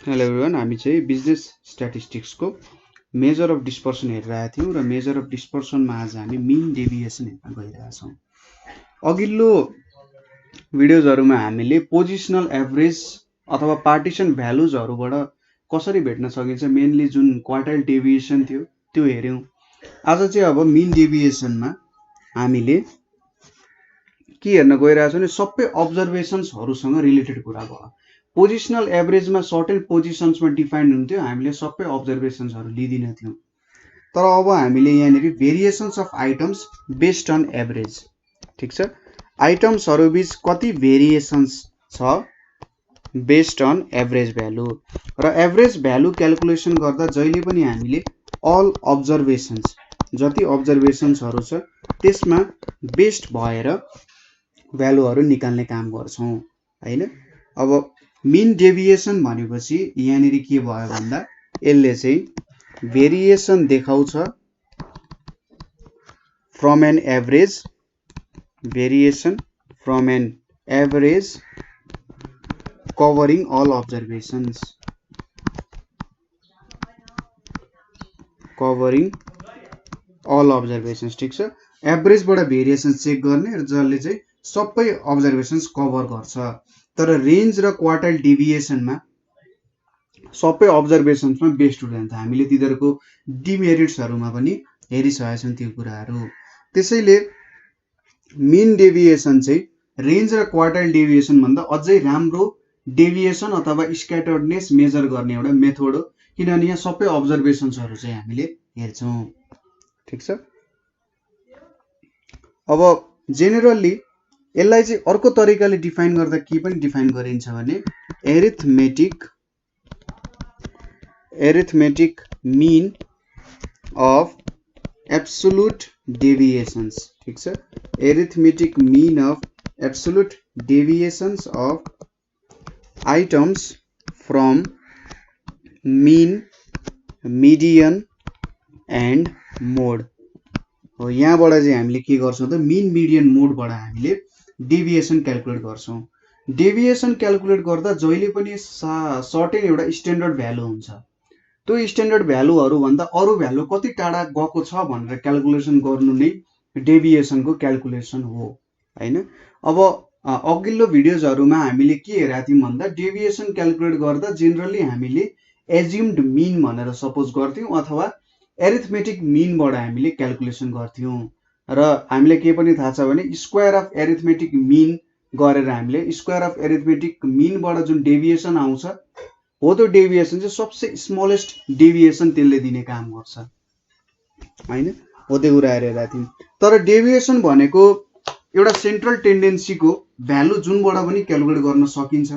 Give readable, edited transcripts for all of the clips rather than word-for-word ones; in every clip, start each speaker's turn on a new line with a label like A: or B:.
A: Hello everyone, हामी चाहिँ business स्ट्याटिस्टिक्सको major of dispersion हेरिरहेका थियौँ र मेजर अफ डिस्पर्सनमा आज हामी मिन डेभिएसन हेर्न गइरहेछौँ। अघिल्लो भिडियोजहरूमा हामीले पोजिसनल एभरेज अथवा पार्टिसन भ्यालुजहरूबाट कसरी भेट्न सकिन्छ, मेनली जुन क्वार्टाइल डेभिएसन थियो त्यो हेऱ्यौँ। आज चाहिँ अब मिन डेभिएसनमा हामीले के हेर्न गइरहेछौँ भने सबै अब्जर्भेसन्सहरूसँग रिलेटेड कुरा भयो। पोजिसनल एभरेजमा सर्टेन पोजिसन्समा डिफाइन्ड हुन्थ्यो, हामीले सबै अब्जर्भेसन्सहरू लिँदैन थियौँ। तर अब हामीले यहाँनिर variations of items based on average, ठिक छ, आइटम्सहरू बीच कति भेरिएसन्स छ बेस्ड अन एभरेज भ्यालु, र एभरेज भ्यालु क्यालकुलेसन गर्दा जहिले पनि हामीले अल अब्जर्भेसन्स जति अब्जर्भेसन्सहरू छ त्यसमा बेस्ड भएर भ्यालुहरू निकाल्ने काम गर्छौँ हैन। अब मिन डेभिएसन भनेपछि यहाँनिर के भयो भन्दा यसले चाहिँ भेरिएसन देखाउँछ from an average, variation from an average covering all observations, covering all observations, ठिक छ। एभरेजबाट भेरिएसन चेक गर्ने र जसले चाहिँ सबै अब्जर्भेसन्स कभर गर्छ। तर रेन्ज र क्वार्टाइल डेभिएसनमा सबै अब्जर्भेसन्समा बेस्ड हुँदैन। हामीले तिनीहरूको डिमेरिट्सहरूमा पनि हेरिसकेका छौँ त्यो कुराहरू। त्यसैले मिन डेभिएसन चाहिँ रेन्ज र क्वार्टाइल डेभिएसन भन्दा अझै राम्रो डेभिएसन अथवा स्क्याटर्डनेस मेजर गर्ने एउटा मेथड हो, किनभने यहाँ सबै अब्जर्भेसन्सहरू चाहिँ हामीले हेर्छौँ, ठिक छ। अब जेनरली यसलाई चाहिँ अर्को तरिकाले डिफाइन गर्दा के पनि डिफाइन गरिन्छ भने arithmetic mean of absolute deviations, ठिक छ। Arithmetic mean of absolute deviations of items from mean, median and mode हो। यहाँबाट चाहिँ हामीले के गर्छौँ त मिन, मिडियन, मोडबाट हामीले डेभिएसन क्यालकुलेट गर्छौँ। डेभिएसन क्यालकुलेट गर्दा जहिले पनि सर्टेन एउटा स्ट्यान्डर्ड भ्यालु हुन्छ। त्यो स्ट्यान्डर्ड भ्यालुहरूभन्दा अरू भ्यालु कति टाढा गएको छ भनेर क्यालकुलेसन गर्नु नै डेभिएसनको क्यालकुलेसन हो हैन। अब अघिल्लो भिडियोजहरूमा हामीले के हेरेका थियौँ भन्दा डेभिएसन क्यालकुलेट गर्दा जेनरली हामीले एज्युम्ड मिन भनेर सपोज गर्थ्यौँ अथवा एरिथमेटिक मिनबाट हामीले क्यालकुलेसन गर्थ्यौँ। र हामीले के पनि थाहा छ भने स्क्वायर अफ एरिथमेटिक मिन गरेर हामीले स्क्वायर अफ एरिथमेटिक मिनबाट जुन डेभिएसन आउँछ हो त्यो डेभिएसन चाहिँ सबसे स्मलेस्ट डेभिएसन त्यसले दिने काम गर्छ हैन, हो त्यो कुरा हेरेका थियौँ। तर डेभिएसन भनेको एउटा सेन्ट्रल टेन्डेन्सीको भ्यालु जुनबाट पनि क्यालकुलेट गर्न सकिन्छ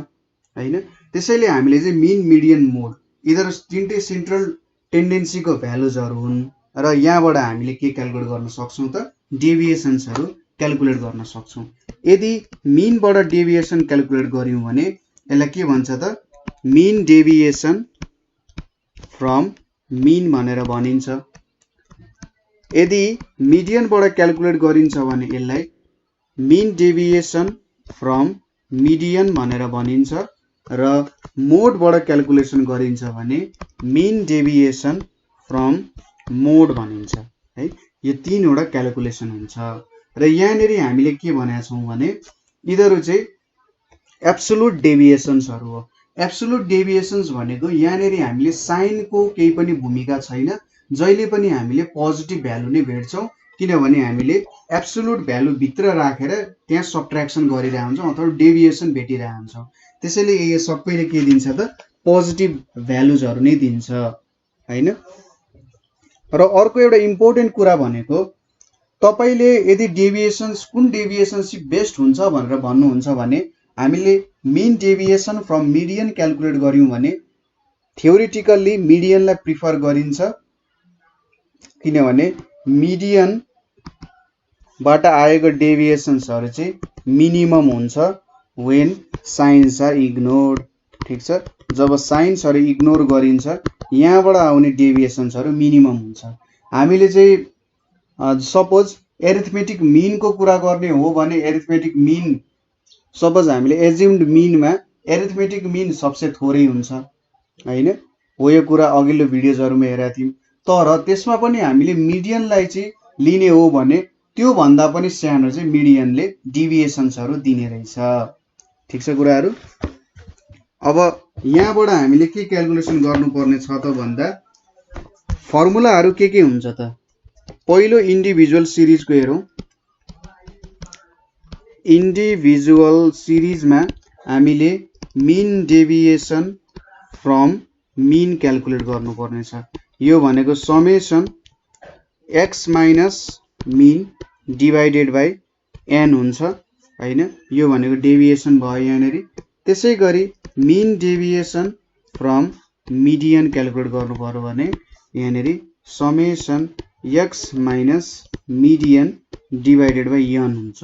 A: हैन। त्यसैले हामीले चाहिँ मिन, मिडियन, मोड यिनीहरू तीनटै सेन्ट्रल टेन्डेन्सीको भ्यालुजहरू हुन् र यहाँबाट हामीले के क्यालकुलेट गर्न सक्छौँ त डेभिएसन्सहरू क्यालकुलेट गर्न सक्छौँ। यदि मिनबाट डेभिएसन क्यालकुलेट गर्यौँ भने यसलाई के भन्छ त मिन डेभिएसन फ्रम मिन भनेर भनिन्छ। यदि मिडियनबाट क्यालकुलेट गरिन्छ भने यसलाई मिन डेभिएसन फ्रम मिडियन भनेर भनिन्छ र मोडबाट क्यालकुलेसन गरिन्छ भने मिन डेभिएसन फ्रम मोड भनिन्छ है। यो तीनवटा क्यालकुलेसन हुन्छ र यहाँनिर हामीले के भनेका छौँ भने यिनीहरू चाहिँ एब्सोल्युट डेभिएसन्सहरू हो। एब्सोल्युट डेभिएसन्स भनेको यहाँनिर हामीले साइनको केही पनि भूमिका छैन, जहिले पनि हामीले पोजिटिभ भ्यालु नै भेट्छौँ, किनभने हामीले एब्सोल्युट भ्यालु भित्र राखेर त्यहाँ सब्ट्र्याक्सन गरिरहेको हुन्छौँ अथवा डेभिएसन भेटिरहेको हुन्छौँ। त्यसैले यो सबैले के दिन्छ त पोजिटिभ भ्यालुजहरू नै दिन्छ हैन। र अर्को एउटा इम्पोर्टेन्ट कुरा भनेको तपाईले यदि डेभिएसन्स कुन डेभिएसन चाहिँ बेस्ट हुन्छ भनेर भन्नुहुन्छ भने हामीले mean deviation from median calculate गर्यौँ भने थ्योरिटिकल्ली मिडियनलाई प्रिफर गरिन्छ, किनभने मिडियनबाट आएको डेभिएसन्सहरू चाहिँ मिनिमम हुन्छ व्हेन साइन्स आर इग्नोर्ड, ठिक छ। जब साइन्सहरू इग्नोर गरिन्छ यहाँबाट आउने डेभिएसन्सहरू मिनिमम हुन्छ। हामीले चाहिँ सपोज एरिथमेटिक मिनको कुरा गर्ने हो भने एरिथमेटिक मिन सपोज हामीले एज्युम्ड मिनमा एरिथमेटिक मिन सबसे थोरै हुन्छ हैन हो यो कुरा अघिल्लो भिडियोजहरुमा हेरेका थियौं तर त्यसमा पनि हामीले मिडियनलाई चाहिँ लिने हो भने त्यो भन्दा पनि सानो चाहिँ मिडियनले डिभिएसन्सहरु दिने रहेछ ठीक छ कुराहरु अब यहाँबाट हामीले के क्याल्कुलेसन गर्नुपर्ने छ त भन्दा फर्मुलाहरु के हुन्छ त पहिलो इन्डिभिजुअल सिरिजको हेरौं इन्डिभिजुअल सिरिजमा हामीले mean deviation from mean calculate गर्नुपर्ने छ यो भनेको summation x minus mean divided by n हुन्छ हैन यो भनेको डेभिएसन भयो यहाँनेरि त्यसैगरी mean deviation from median calculate गर्नु पर्यो भने यहाँनेरि summation x minus median divided by n हुन्छ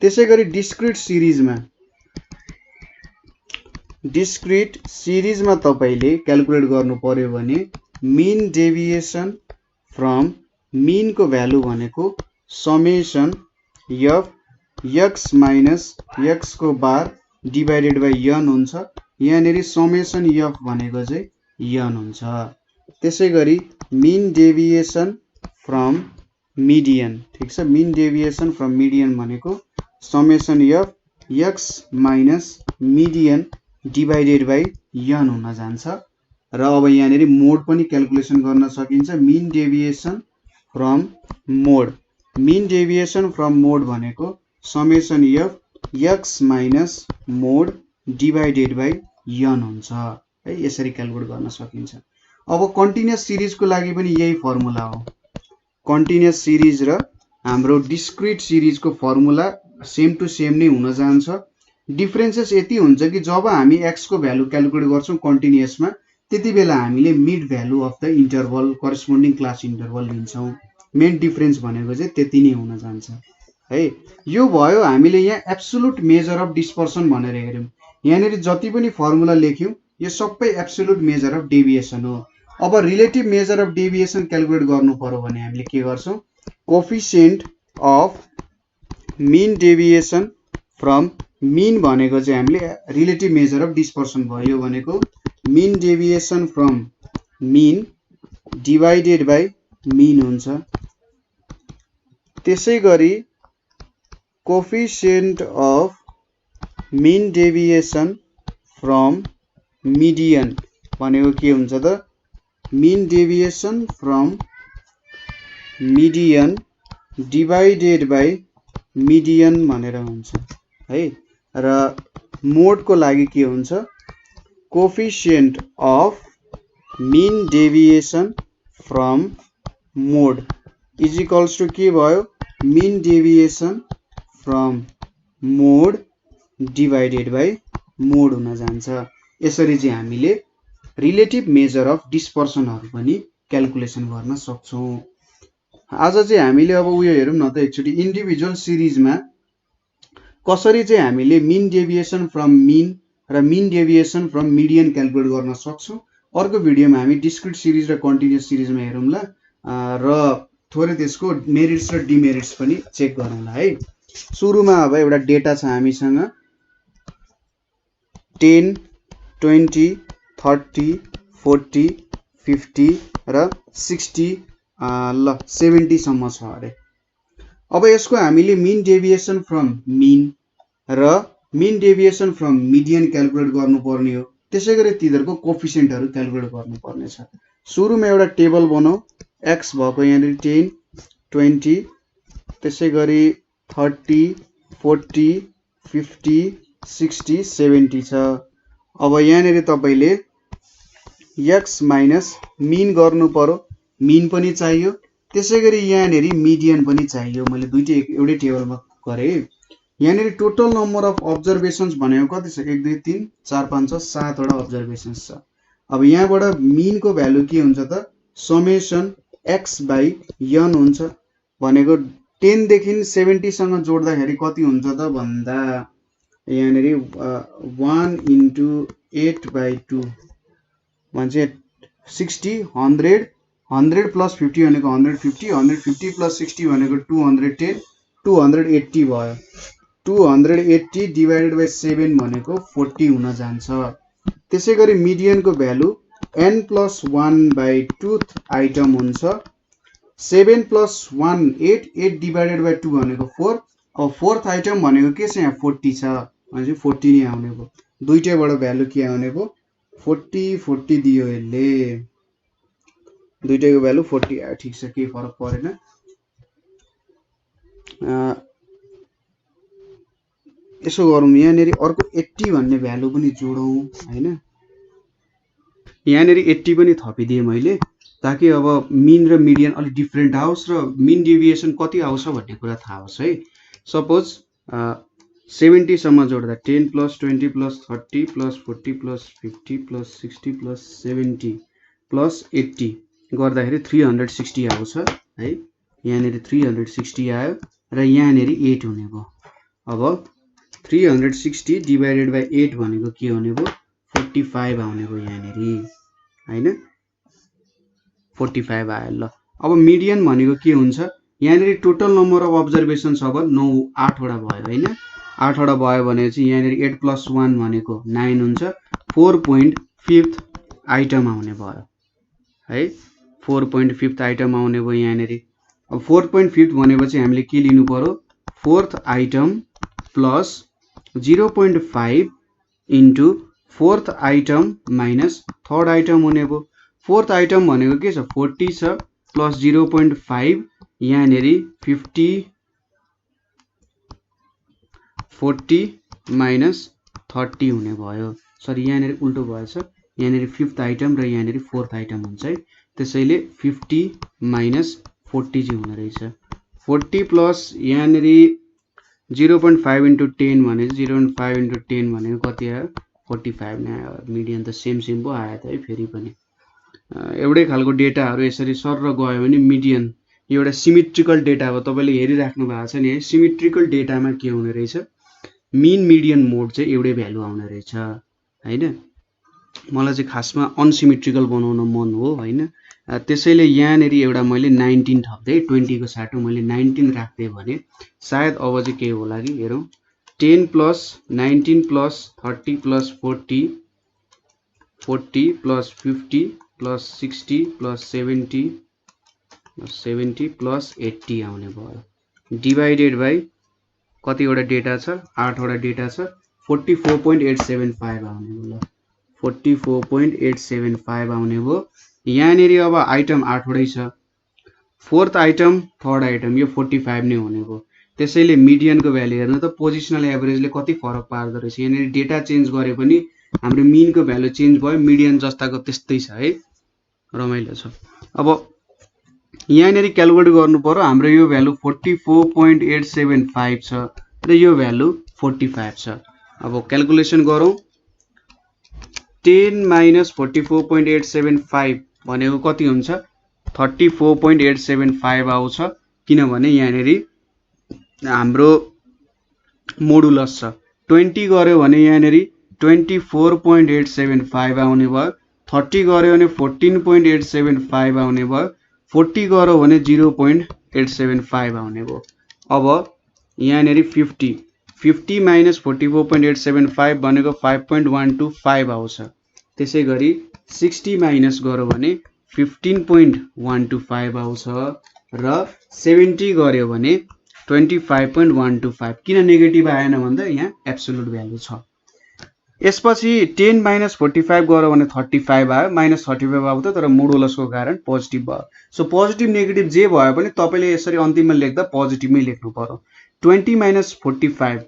A: त्यसैगरी डिस्क्रिट सिरिजमा तपाईले क्याल्कुलेट गर्नु पर्यो भने मीन डेभिएसन फ्रम मीन को भ्यालु भनेको summation f x minus x को बार डिवाइडेड बाइ n हुन्छ यहाँनेरि समेसन f भनेको चाहिँ n हुन्छ त्यसैगरी मीन डेभिएसन फ्रम मिडियन ठीक छ मीन डेभिएसन फ्रम मिडियन भनेको summation f x minus median divided by n हुन जान्छ र अब यहाँनेरि मोड पनि क्याल्कुलेसन गर्न सकिन्छ मीन डेभिएसन फ्रम मोड भनेको summation f x minus mode divided by n हुन्छ है यसरी क्याल्कुलेट गर्न सकिन्छ अब कन्टिन्युअस सिरिजको लागि पनि यही फर्मुला हो कन्टिन्युअस सिरिज र हाम्रो डिस्क्रिट सिरिजको फर्मुला सेम टु सेम नै हुन जान्छ डिफरेन्सेस यति हुन्छ कि जब हामी x को भ्यालु क्याल्कुलेट गर्छौं कन्टिन्युअसमा त्यतिबेला हामीले mid value of the interval corresponding class interval लिन्छौं मेन डिफरेन्स भनेको चाहिँ त्यति नै हुन जान्छ है यो भयो हामीले यहाँ एब्सोल्युट मेजर अफ डिस्पर्सन भनेर हेर्यौं यहाँनेरि जति पनि फर्मुला लेख्यौं यो सबै एब्सोल्युट मेजर अफ डेभिएसन हो अब relative measure of deviation calculate गर्नु पर्यो भने हामीले के गर्छौं coefficient of mean deviation from mean भनेको चाहिँ हामीले रिलेटिभ मेजर अफ डिस्पर्सन भयो भनेको mean deviation from mean divided by mean हुन्छ त्यसैगरी coefficient of mean deviation from median भनेको के हुन्छ त mean deviation from median divided by median भनेर हुन्छ है र मोड को लागि के हुन्छ coefficient of mean deviation from mode is equals to के भयो mean deviation from mode divided by mode हुन जान्छ यसरी चाहिँ हामीले रिलेटिभ मेजर अफ डिस्पर्सनहरु पनि क्याल्कुलेसन गर्न सक्छौं आज चाहिँ हामीले अब उयो हेरौं न त एकचोटी इन्डिभिजुअल सिरिजमा कसरी चाहिँ हामीले मीन डेभिएसन फ्रम मीन र मीन डेभिएसन फ्रम मिडियन क्याल्कुलेट गर्न सक्छौं अर्को भिडियोमा हामी डिस्क्रिट सिरिज र कन्टिन्युअस सिरिजमा हेरौंला र थोरै त्यसको मेरिट्स र डिमेरिट्स पनि चेक गरौँला है सुरुमा अब एउटा डेटा छ हामीसँग 10 20 30 40 50 र 60 ल 70 सम्म छ अरे अब यसको हामीले मीन डेभिएसन फ्रम मीन र मीन डेभिएसन फ्रम मिडियन क्याल्कुलेट गर्नुपर्ने हो त्यसैगरी तिनीहरुको कोएफिसिएन्टहरु क्याल्कुलेट गर्नुपर्ने छ सुरुमा एउटा टेबल बनाऊ x भएको यहाँ 10 20 त्यसैगरी 30 40 50 60 70 छ अब यहाँनेरि तपाईले x माइनस मीन गर्नु पर्यो मीन पनि चाहियो त्यसैगरी यहाँनेरि मिडियन पनि चाहियो मैले दुईटै एउटै टेबलमा गरे यहाँनेरि टोटल नम्बर अफ अब्जर्भेसन्स भनेको कति छ 1 2 3 4 5 6 7 वटा अब्जर्भेसन्स छ अब यहाँबाट मीन को भ्यालु के हुन्छ त समेसन x बाइ n हुन्छ भनेको 10 देखि 70 सँग जोड्दाखेरि कति हुन्छ त भन्दा यहाँनेरि 1 into 8 by 2 भन्छ 60 100 100 plus 50 भनेको 150 150 plus 60 भनेको 210 280 भयो 280 divided by 7 भनेको 40 हुन जान्छ त्यसैगरी मिडियनको भ्यालु n+1/2th आइटम हुन्छ 7 + 1 8 8 डिवाइडेड बाइ 2 भनेको 4 अब फोर्थ आइटम भनेको के छ यहाँ 40 छ भनेपछि 40 नै आउने भयो दुईटैबाट भ्यालु के आउने भयो 40 40 दियो यसले दुईटैको भ्यालु 40 आयो ठीक छ केही फरक परेन यसो गरौँ यहाँनेरि अर्को 80 भन्ने भ्यालु पनि जोडौँ हैन यहाँनेरि 80 पनि थपिदिए मैले ताकि अब मिन र मिडियन अलि डिफरेन्ट आओस् र मिन डेभिएसन कति आउँछ भन्ने कुरा थाहा होस् है सपोज 70 सम्म जोड्दा 10 + 20 + 30 + 40 + 50 + 60 + 70 + 80 गर्दाखेरि 360 आउँछ है यहाँनेरि 360 आयो र यहाँनेरि 8 हुने भयो अब 360 डिवाइडेड बाइ 8 भनेको के हुने भयो 45 आउने भयो यहाँनेरि हैन 45 आयो ल अब मिडियन भनेको के हुन्छ यहाँनेरि टोटल नम्बर अफ अब्जर्भेसन्स अब 9 8 वटा भयो हैन 8 वटा भयो भनेपछि यहाँनेरि 8 + 1 भनेको 9 हुन्छ 4.5th आइटम आउने भयो है 4.5th आइटम आउने भयो यहाँनेरि अब 4.5th भनेपछि हामीले के लिनु पर्यो fourth item plus 0.5 into fourth item minus third item हुने भयो फोर्थ आइटम भनेको के छ 40 छ प्लस 0.5 यहाँनेरि 50 40 माइनस 30 हुने भयो सरी यहाँनेरि उल्टो भएछ यहाँनेरि फिफ्थ आइटम र यहाँनेरि फोर्थ आइटम हुन्छ है त्यसैले 50 माइनस 40 चाहिँ हुने रहेछ 40 प्लस यहाँनेरि 0.5 इन्टु 10 भने 0.5 इन्टु 10 भनेको कति आयो 45 नै आयो मिडियन त सेम पो आयो त है फेरि पनि एउटै खालको डेटाहरु यसरी सर र गयो भने मिडियन एउटा सिमेट्रिकल डेटा हो तपाईले हेरिराख्नु भएको छ नि है सिमेट्रिकल डेटामा के हुने रहेछ मिन मिडियन मोड चाहिँ एउटै भ्यालु आउने रहेछ हैन मलाई चाहिँ खासमा अनसिमेट्रिकल बनाउन मन हो हैन त्यसैले यहाँनेरि एउटा मैले 19 थप्दै 20 को साटो मैले 19 राख्दै भने सायद अब चाहिँ के होला कि हेरौं 10 + 19 + 30 + 40 40 + 50 + 60 + 70 + 80 आउने भयो डिवाइडेड बाइ कतिवटा डेटा छ 8 वटा डेटा छ 44.875 आउने भयो 44.875 आउने भयो यहाँनेरि अब आइटम 8 वटै छ फोर्थ आइटम थर्ड आइटम यो 45 नै हुने भयो त्यसैले मिडियनको भ्यालु हेर्नु त पोजिसनल एभरेजले कति फरक पार्दो रहेछ यहाँनेरि डेटा चेन्ज गरे पनि हाम्रो मिनको भ्यालु चेन्ज भयो मिडियन जस्ताको त्यस्तै छ है रमाइलो छ अब यहाँनेरि क्याल्कुलेट गर्नु पर्यो हाम्रो यो भ्यालु 44.875 छ र यो भ्यालु 45 छ अब क्याल्कुलेसन गरौँ 10 - 44.875 भनेको कति हुन्छ 34.875 आउँछ किनभने यहाँनेरि हाम्रो मोडुलस छ 20 गर्यो भने यहाँनेरि 24.875 आउने भयो 30 गर्यो भने 14.875 आउने भयो 40 गर्यो भने 0.875 आउने भयो अब यहाँनेरि 50 - 44.875 भनेको 5.125 आउँछ त्यसैगरी 60 माइनस गर्यो भने 15.125 आउँछ र 70 गर्यो भने 25.125 किन नेगेटिभ आएन भन्दा यहाँ एब्सोल्युट भ्यालु छ यसपछि 10 - 45 गर्यो भने 35 आयो -35 आउँछ तर मोडुलसको कारण पोजिटिभ भयो सो पोजिटिभ नेगेटिभ जे भयो भने तपाईले यसरी अन्तिममा लेख्दा पोजिटिभमै लेख्नु पर्यो 20 - 45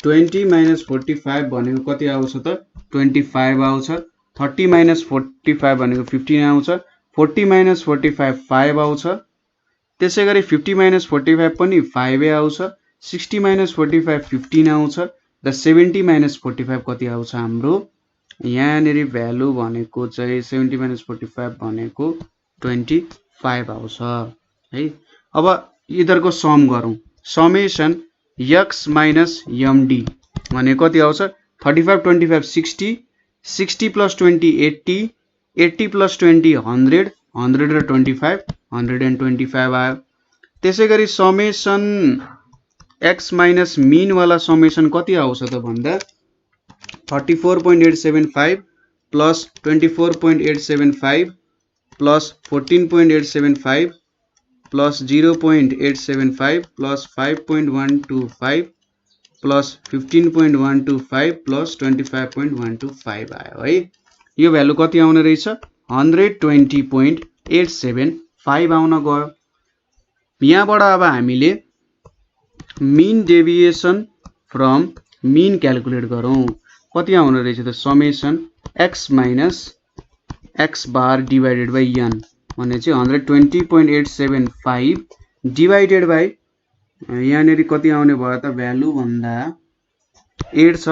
A: 20 - 45 भनेको कति आउँछ त 25 आउँछ 30 - 45 भनेको 15 आउँछ 40 - 45 5 आउँछ त्यसैगरी 50 - 45 पनि 5 आउँछ 60 - 45 15 आउँछ र 70 - 45 कति आउँछ हाम्रो यहाँनेरि भ्यालु भनेको चाहिँ 70 - 45 भनेको 25 आउँछ है अब यिनीहरुको सम गरौँ समेसन x - md भने कति आउँछ 35 25 60 60 + 20 80 80 + 20 100 100 र 25 125 आयो त्यसैगरी समेसन x माइनस मीन वाला समेसन कति आउँछ त भन्दा 34.875 plus 24.875 plus 14.875 plus 0.875 plus 5.125 plus 15.125 plus 25.125 आयो है। यो भ्यालु कति आउने रहेछ 120.875 आउन गयो। यहाँबाट अब हामीले mean deviation from mean calculate गरौँ। कति आउने रहेछ त summation x minus x bar divided by n भने चाहिँ 120.875 डिवाइडेड बाइ यहाँनेरि कति आउने भयो त भ्यालु भन्दा 8 छ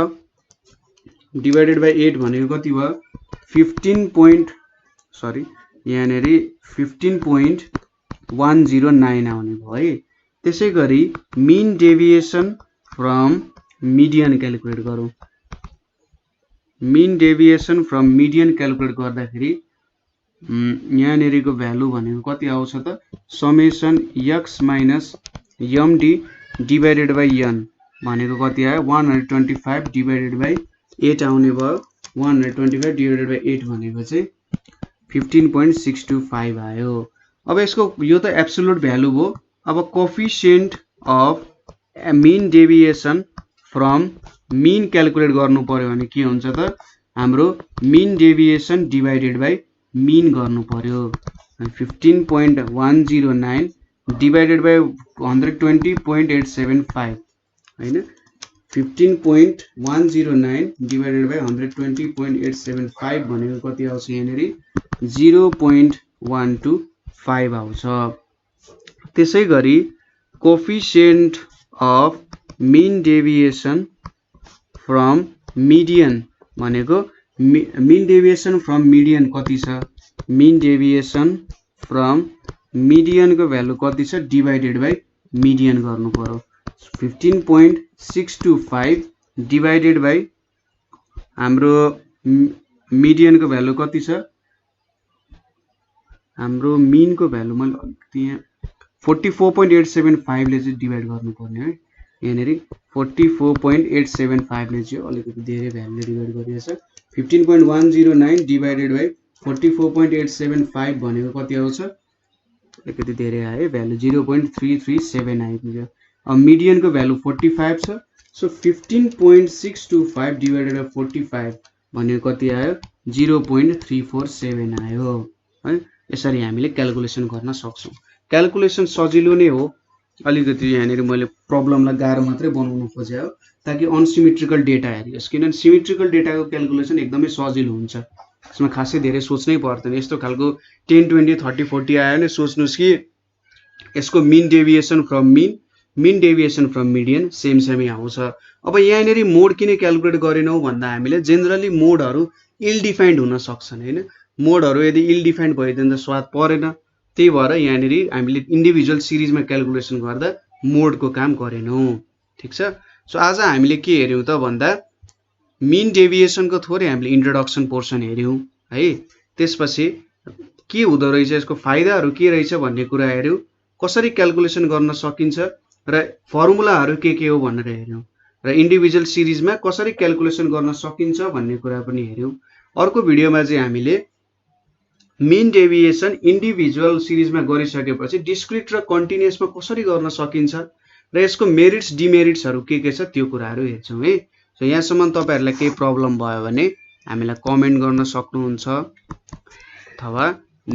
A: डिवाइडेड बाइ 8 भनेको कति भयो 15.109 आउने भयो है। त्यसैगरी mean deviation from median calculate गरौँ। Mean deviation from median calculate गर्दाखेरि यहाँनेरिको भ्यालु भनेको कति आउँछ त summation x minus md divided by n भनेको कति आयो 125 डिवाइडेड बाइ 8 आउने भयो। 125 डिवाइडेड बाइ 8 भनेको चाहिँ 15.625 आयो। अब यसको यो त एब्सोल्युट भ्यालु हो। अब coefficient of mean deviation from mean calculate गर्नु पर्यो भने के हुन्छ त हाम्रो मीन डेभिएसन डिवाइडेड बाइ मीन गर्नु पर्यो। 15.109 डिवाइडेड बाइ 120.875 हैन 15.109 डिवाइडेड बाइ 120.875 भनेको कति आउँछ यहाँनेरि 0.125 आउँछ। त्यसैगरी coefficient of mean deviation from median भनेको मीन डेभिएसन फ्रम मिडियन कति छ मीन डेभिएसन फ्रम मिडियन को भ्यालु कति छ डिवाइडेड बाइ मिडियन गर्नु पर्यो। 15.625 डिवाइडेड बाइ हाम्रो मिडियन को भ्यालु कति छ हाम्रो मीन को भ्यालु मैले अलिकति यहाँ 44.875 ले चाहिँ डिवाइड गर्नुपर्ने है। यहाँनेरि 44.875 ले चाहिँ अलिकति धेरै भ्यालुले डिवाइड गरिएको छ। 15.109 डिवाइडेड बाइ 44.875 भनेको कति आउँछ अलिकति धेरै आयो भ्यालु 0.337 आइपुग्यो। अब मिडियन को भ्यालु 45 छ सो 15.625 डिवाइडेड बाइ 45 भनेको कति आयो 0.347 आयो है। यसरी हामीले क्याल्कुलेसन गर्न सक्छौं। क्याल्कुलेसन सजिलो नै हो अलिकति यहाँनेरि मैले प्रब्लमलाई गाह्रो मात्रै बनाउन खोजे हो ताकि अनसिमेट्रिकल डेटा हेरियोस् किनभने सिमेट्रिकल डेटाको क्याल्कुलेसन एकदमै सजिलो हुन्छ। यसमा खासै धेरै सोच्नै पर्दैन। यस्तो खालको 10 20 30 40 आयो भने सोच्नुस् कि यसको mean deviation from mean deviation from median सेमै आउँछ। अब यहाँनेरि मोड किन क्याल्कुलेट गरेनौ भन्दा हामीले जेनरली मोडहरु इल डिफाइन्ड हुन सक्छन् हैन। मोडहरु यदि इल डिफाइन्ड भइदिन्छ त स्वाद परेन। त्यही भएर यहाँनेरि हामीले इन्डिभिजुअल सिरिजमा क्याल्कुलेसन गर्दा मोडको काम गरेनौ। ठीक छ। सो आज हामीले के हेर्यौं त भन्दा मीन डेभिएसनको थोरै हामीले इन्ट्रोडक्सन पोर्सन हेर्यौं है। त्यसपछि के हुँदो रहेछ यसको फाइदाहरु के रहेछ भन्ने कुरा हेर्यौं। कसरी क्याल्कुलेसन गर्न सकिन्छ र फर्मुलाहरु के हो भनेर हेर्यौं र इन्डिभिजुअल सिरिजमा कसरी क्याल्कुलेसन गर्न सकिन्छ भन्ने कुरा पनि हेर्यौं। अर्को भिडियोमा चाहिँ हामीले मीन डेभिएसन इन्डिभिजुअल सिरिजमा गरिसकेपछि डिस्क्रिट र कन्टिन्युअसमा कसरी गर्न सकिन्छ र यसको मेरिट्स डिमेरिट्सहरु के छ त्यो कुराहरु हेर्छौं है। सो यहाँसम्म तपाईहरुलाई केही प्रब्लम भयो भने हामीलाई कमेन्ट गर्न सक्नुहुन्छ अथवा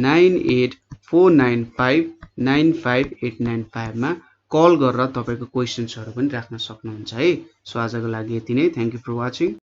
A: 9849595895 मा कल गरेर तपाईको क्वेशन्सहरु पनि राख्न सक्नुहुन्छ है। सो आजको लागि यति नै। Thank you for watching.